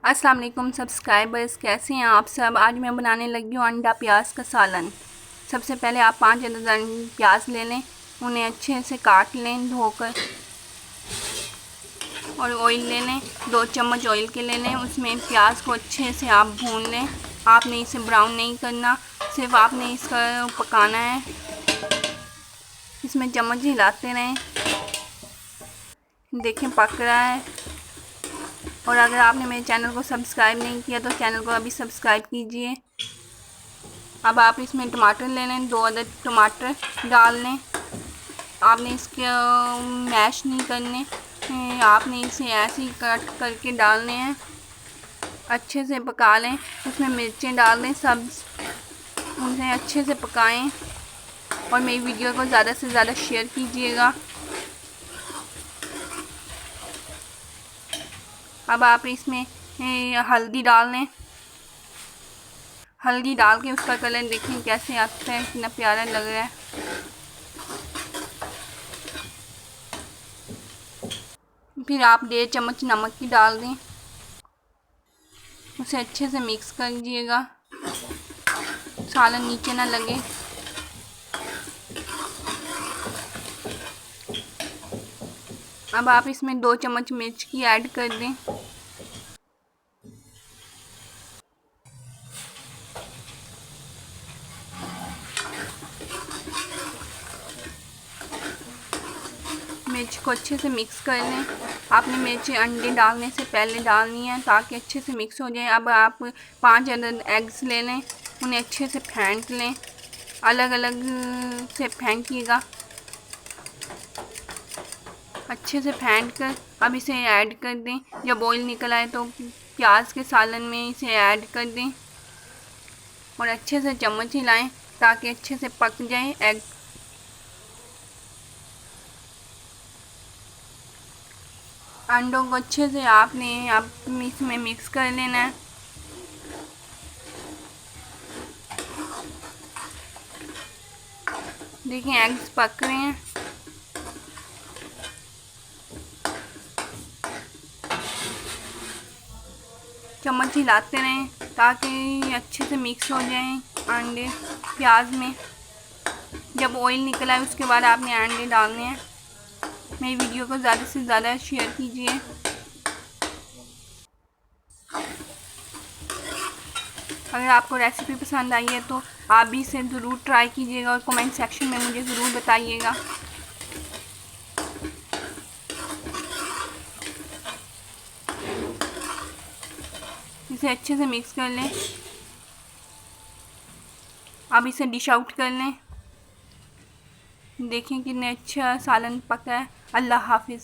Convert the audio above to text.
अस्सलाम वालेकुम सब्सक्राइबर्स, कैसे हैं आप सब। आज मैं बनाने लगी हूँ अंडा प्याज का सालन। सबसे पहले आप 5 अदद प्याज ले लें, उन्हें अच्छे से काट लें धोकर, और ऑयल ले लें। 2 चम्मच ऑयल के ले लें। उसमें प्याज को अच्छे से आप भून लें। आपने इसे ब्राउन नहीं करना, सिर्फ आपने इसका पकाना है। इसमें चम्मच हिलाते रहें, देखें पक रहा है। और अगर आपने मेरे चैनल को सब्सक्राइब नहीं किया तो चैनल को अभी सब्सक्राइब कीजिए। अब आप इसमें टमाटर ले लें, 2 अदद टमाटर डाल लें। आपने इसके मैश नहीं करने, आपने इसे ऐसे ही कट करके डालने हैं। अच्छे से पका लें। इसमें मिर्चें डाल दें सब, उन्हें अच्छे से पकाएं। और मेरी वीडियो को ज़्यादा से ज़्यादा शेयर कीजिएगा। अब आप इसमें हल्दी डाल लें। हल्दी डाल के उसका कलर देखें कैसे आता है, कितना प्यारा लग रहा है। फिर आप 1.5 चम्मच नमक की डाल दें, उसे अच्छे से मिक्स कर दीजिएगा, सालन नीचे ना लगे। अब आप इसमें 2 चम्मच मिर्च की ऐड कर दें। मिर्च को अच्छे से मिक्स कर लें। आपने मिर्च अंडे डालने से पहले डालनी है ताकि अच्छे से मिक्स हो जाए। अब आप 5 अदद एग्स ले लें, उन्हें अच्छे से फेंट लें, अलग अलग से फेंटिएगा। अच्छे से फेंट कर अब इसे ऐड कर दें। जब ऑयल निकल आए तो प्याज के सालन में इसे ऐड कर दें और अच्छे से चम्मच हिलाएं ताकि अच्छे से पक जाए एग। अंडों को अच्छे से आपने इसमें मिक्स कर लेना है। देखिए एग्स पक रहे हैं। चम्मच हिलाते रहें ताकि अच्छे से मिक्स हो जाएं अंडे प्याज में। जब ऑयल निकल आए उसके बाद आपने अंडे डालने हैं। मेरी वीडियो को ज़्यादा से ज़्यादा शेयर कीजिए। अगर आपको रेसिपी पसंद आई है तो आप भी इसे ज़रूर ट्राई कीजिएगा और कमेंट सेक्शन में मुझे ज़रूर बताइएगा। इसे अच्छे से मिक्स कर लें। अब इसे डिश आउट कर लें। देखें कितने अच्छा सालन पका है। अल्लाह हाफिज़।